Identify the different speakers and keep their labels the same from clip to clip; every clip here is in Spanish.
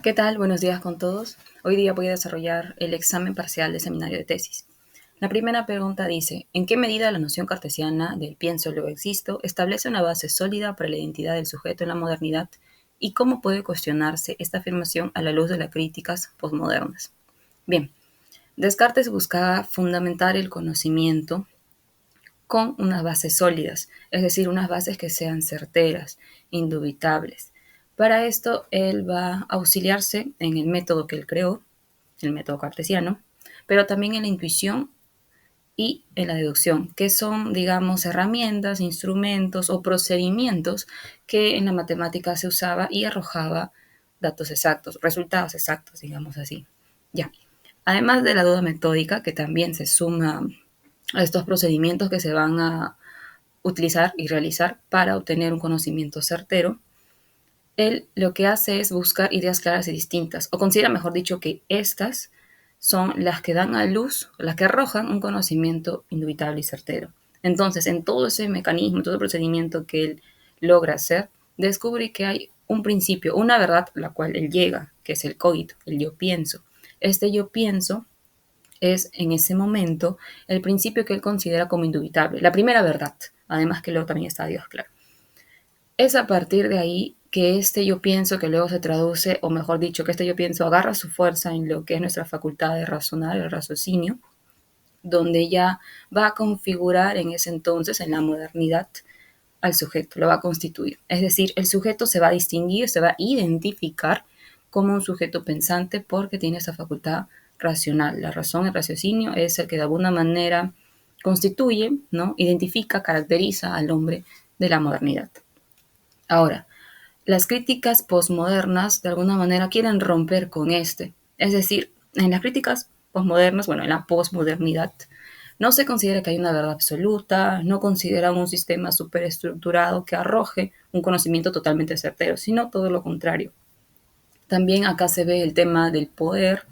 Speaker 1: ¿Qué tal? Buenos días con todos. Hoy día voy a desarrollar el examen parcial de seminario de tesis. La primera pregunta dice, ¿en qué medida la noción cartesiana del pienso luego existo establece una base sólida para la identidad del sujeto en la modernidad y cómo puede cuestionarse esta afirmación a la luz de las críticas posmodernas? Bien, Descartes buscaba fundamentar el conocimiento con unas bases sólidas, es decir, unas bases que sean certeras, indubitables. Para esto, él va a auxiliarse en el método que él creó, el método cartesiano, pero también en la intuición y en la deducción, que son, digamos, herramientas, instrumentos o procedimientos que en la matemática se usaba y arrojaba datos exactos, resultados exactos, digamos así. Ya. Además de la duda metódica, que también se suma a estos procedimientos que se van a utilizar y realizar para obtener un conocimiento certero, él lo que hace es buscar ideas claras y distintas, o considera, mejor dicho, que estas son las que dan a luz, las que arrojan un conocimiento indubitable y certero. Entonces, en todo ese mecanismo, en todo el procedimiento que él logra hacer, descubre que hay un principio, una verdad a la cual él llega, que es el cogito, el yo pienso. Este yo pienso es en ese momento el principio que él considera como indubitable, la primera verdad, además que luego también está Dios, claro. Es a partir de ahí que este yo pienso que luego se traduce, o mejor dicho, que este yo pienso agarra su fuerza en lo que es nuestra facultad de razonar, el raciocinio, donde ya va a configurar en ese entonces, en la modernidad, al sujeto, lo va a constituir. Es decir, el sujeto se va a distinguir, se va a identificar como un sujeto pensante porque tiene esa facultad racional. La razón, el raciocinio es el que de alguna manera constituye, ¿no? Identifica, caracteriza al hombre de la modernidad. Ahora, las críticas posmodernas de alguna manera quieren romper con este. Es decir, en las críticas posmodernas, bueno, en la posmodernidad, no se considera que hay una verdad absoluta, no consideran un sistema superestructurado que arroje un conocimiento totalmente certero, sino todo lo contrario. También acá se ve el tema del poder,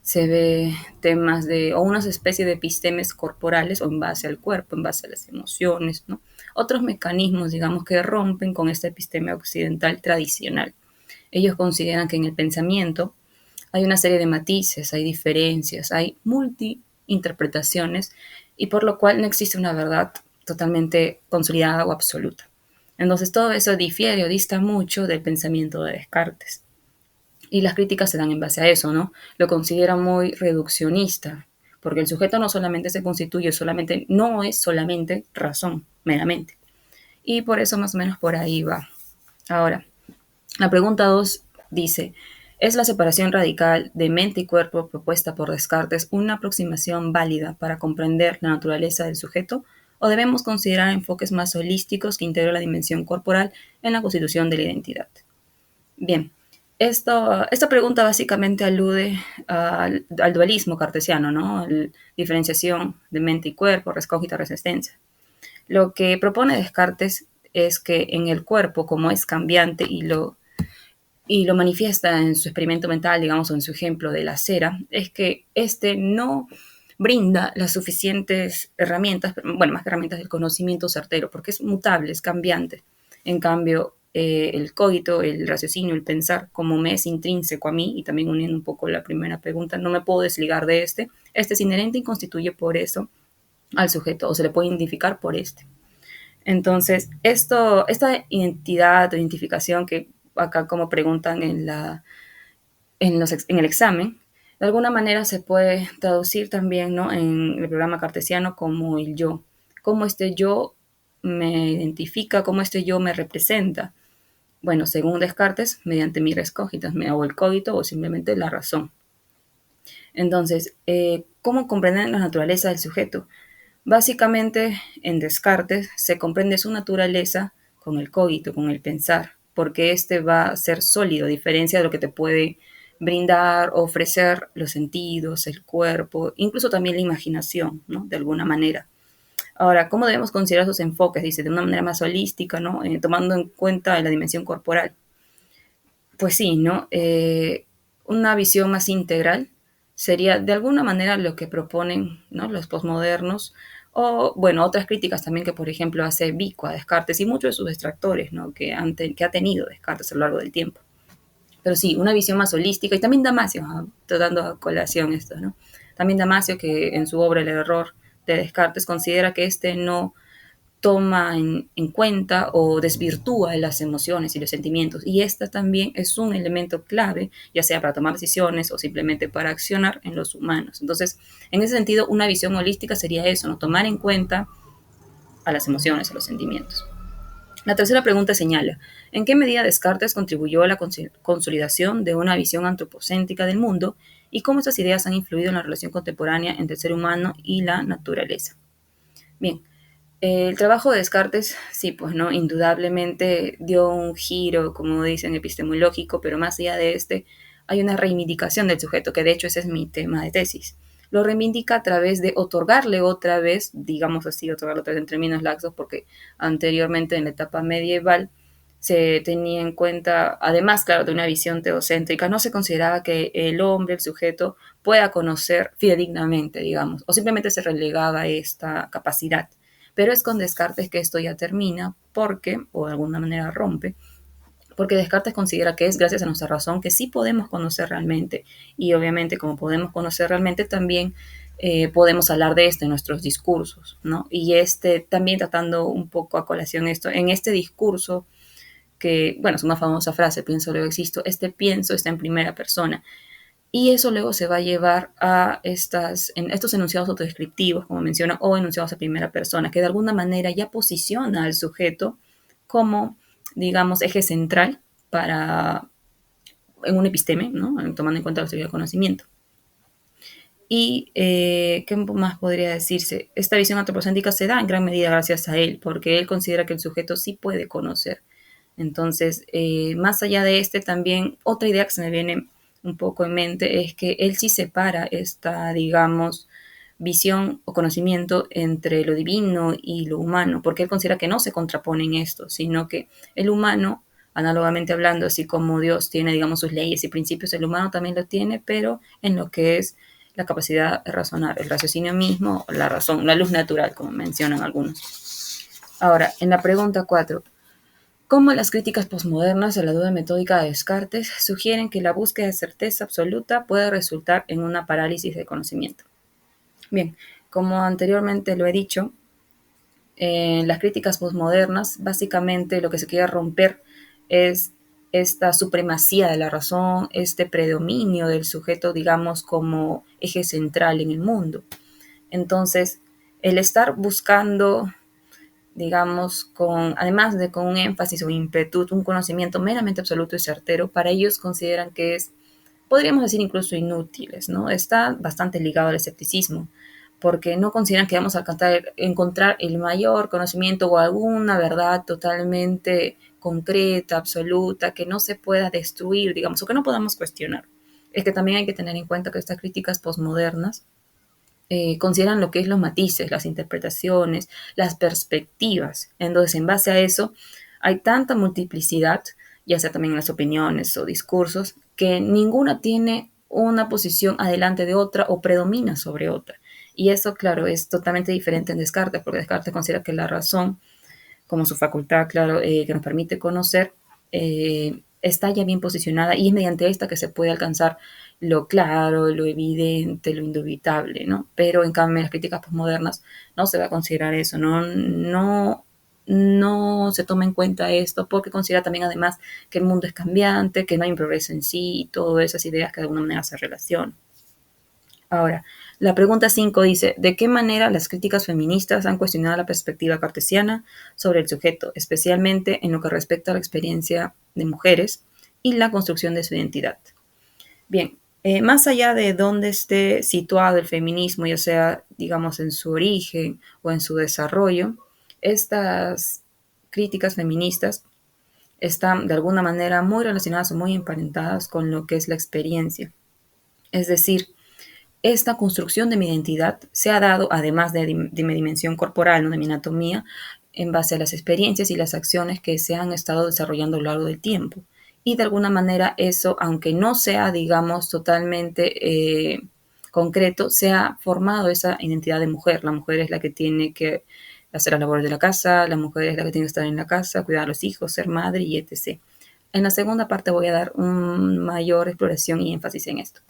Speaker 1: se ve temas de, o unas especies de epistemes corporales, o en base al cuerpo, en base a las emociones, ¿no? Otros mecanismos, digamos, que rompen con esta episteme occidental tradicional. Ellos consideran que en el pensamiento hay una serie de matices, hay diferencias, hay multi-interpretaciones, y por lo cual no existe una verdad totalmente consolidada o absoluta. Entonces todo eso difiere o dista mucho del pensamiento de Descartes. Y las críticas se dan en base a eso, ¿no? Lo consideran muy reduccionista, porque el sujeto no solamente se constituye, solamente, no es solamente razón, meramente. Y por eso más o menos por ahí va. Ahora, la pregunta 2 dice, ¿es la separación radical de mente y cuerpo propuesta por Descartes una aproximación válida para comprender la naturaleza del sujeto? ¿O debemos considerar enfoques más holísticos que integran la dimensión corporal en la constitución de la identidad? Bien, esta pregunta básicamente alude al dualismo cartesiano, ¿no? La diferenciación de mente y cuerpo, res cogita, res extensa. Lo que propone Descartes es que en el cuerpo, como es cambiante y lo manifiesta en su experimento mental, digamos, o en su ejemplo de la cera, es que este no brinda las suficientes herramientas, bueno, más que herramientas del conocimiento certero, porque es mutable, es cambiante. En cambio, el cogito, el raciocinio, el pensar, como me es intrínseco a mí, y también uniendo un poco la primera pregunta, no me puedo desligar de este es inherente y constituye por eso al sujeto, o se le puede identificar por este. Entonces, esta identidad o identificación que acá como preguntan en el examen, de alguna manera se puede traducir también, ¿no? En el programa cartesiano como el yo, cómo este yo me identifica, cómo este yo me representa. Bueno, según Descartes, mediante mis res cogito, o el cogito o simplemente la razón. Entonces, ¿cómo comprender la naturaleza del sujeto? Básicamente, en Descartes se comprende su naturaleza con el cogito, con el pensar, porque este va a ser sólido, a diferencia de lo que te puede brindar, ofrecer los sentidos, el cuerpo, incluso también la imaginación, ¿no? De alguna manera. Ahora, ¿cómo debemos considerar sus enfoques? Dice, de una manera más holística, ¿no? Tomando en cuenta la dimensión corporal. Pues sí, ¿no? Una visión más integral sería de alguna manera lo que proponen, ¿no? Los posmodernos, o bueno, otras críticas también que, por ejemplo, hace Vico a Descartes y muchos de sus detractores, ¿no? Que ha tenido Descartes a lo largo del tiempo. Pero sí, una visión más holística, y también Damasio, dando a colación esto, ¿no? También Damasio, que en su obra El error de Descartes considera que este no toma en cuenta o desvirtúa las emociones y los sentimientos. Y esta también es un elemento clave, ya sea para tomar decisiones o simplemente para accionar en los humanos. Entonces, en ese sentido, una visión holística sería eso, ¿no? Tomar en cuenta a las emociones, a los sentimientos. La tercera pregunta señala, ¿en qué medida Descartes contribuyó a la consolidación de una visión antropocéntrica del mundo y cómo estas ideas han influido en la relación contemporánea entre el ser humano y la naturaleza? Bien, el trabajo de Descartes, sí, pues no, indudablemente dio un giro, como dicen, epistemológico, pero más allá de este, hay una reivindicación del sujeto, que de hecho ese es mi tema de tesis. Lo reivindica a través de otorgarle otra vez, digamos así, otorgarle otra vez en términos laxos, porque anteriormente en la etapa medieval se tenía en cuenta, además, claro, de una visión teocéntrica, no se consideraba que el hombre, el sujeto, pueda conocer fidedignamente, digamos, o simplemente se relegaba esta capacidad. Pero es con Descartes que esto ya termina porque, o de alguna manera rompe, porque Descartes considera que es gracias a nuestra razón que sí podemos conocer realmente. Y obviamente como podemos conocer realmente también podemos hablar de esto en nuestros discursos, ¿no? Y también tratando un poco a colación esto, en este discurso que, bueno, es una famosa frase, pienso, luego existo, este pienso está en primera persona. Y eso luego se va a llevar a estos enunciados autodescriptivos, como menciona, o enunciados a primera persona, que de alguna manera ya posiciona al sujeto como, digamos, eje central en un episteme, ¿no? Tomando en cuenta la teoría del conocimiento. Y, ¿qué más podría decirse? Esta visión antropocéntrica se da en gran medida gracias a él, porque él considera que el sujeto sí puede conocer. Entonces, más allá de también otra idea que se me viene un poco en mente es que él sí separa esta, digamos, visión o conocimiento entre lo divino y lo humano, porque él considera que no se contraponen esto, sino que el humano, análogamente hablando, así como Dios tiene, digamos, sus leyes y principios, el humano también lo tiene, pero en lo que es la capacidad de razonar, el raciocinio mismo, la razón, la luz natural, como mencionan algunos. Ahora, en la pregunta 4, ¿cómo las críticas posmodernas a la duda metódica de Descartes sugieren que la búsqueda de certeza absoluta puede resultar en una parálisis de conocimiento? Bien, como anteriormente lo he dicho, las críticas posmodernas, básicamente lo que se quiere romper es esta supremacía de la razón, este predominio del sujeto, digamos, como eje central en el mundo. Entonces, el estar buscando, digamos, además de con un énfasis o ímpetu, un conocimiento meramente absoluto y certero, para ellos consideran que podríamos decir incluso inútiles, ¿no? Está bastante ligado al escepticismo, porque no consideran que vamos a encontrar el mayor conocimiento o alguna verdad totalmente concreta, absoluta, que no se pueda destruir, digamos, o que no podamos cuestionar. Es que también hay que tener en cuenta que estas críticas posmodernas consideran lo que es los matices, las interpretaciones, las perspectivas. Entonces, en base a eso, hay tanta multiplicidad, ya sea también en las opiniones o discursos, que ninguna tiene una posición adelante de otra o predomina sobre otra. Y eso, claro, es totalmente diferente en Descartes, porque Descartes considera que la razón, como su facultad, claro, que nos permite conocer, está ya bien posicionada y es mediante esta que se puede alcanzar lo claro, lo evidente, lo indubitable, ¿no? Pero en cambio en las críticas postmodernas no se va a considerar eso, no se toma en cuenta esto porque considera también además que el mundo es cambiante, que no hay un progreso en sí y todas esas ideas que de alguna manera se relacionan. Ahora, la pregunta 5 dice, ¿de qué manera las críticas feministas han cuestionado la perspectiva cartesiana sobre el sujeto, especialmente en lo que respecta a la experiencia de mujeres y la construcción de su identidad? Bien, más allá de dónde esté situado el feminismo, ya sea, digamos, en su origen o en su desarrollo, estas críticas feministas están de alguna manera muy relacionadas o muy emparentadas con lo que es la experiencia. Es decir, esta construcción de mi identidad se ha dado, además de mi dimensión corporal, ¿no? De mi anatomía, en base a las experiencias y las acciones que se han estado desarrollando a lo largo del tiempo. Y de alguna manera eso, aunque no sea, digamos, totalmente concreto, se ha formado esa identidad de mujer. La mujer es la que tiene que hacer las labores de la casa, la mujer es la que tiene que estar en la casa, cuidar a los hijos, ser madre y etc. En la segunda parte voy a dar una mayor exploración y énfasis en esto.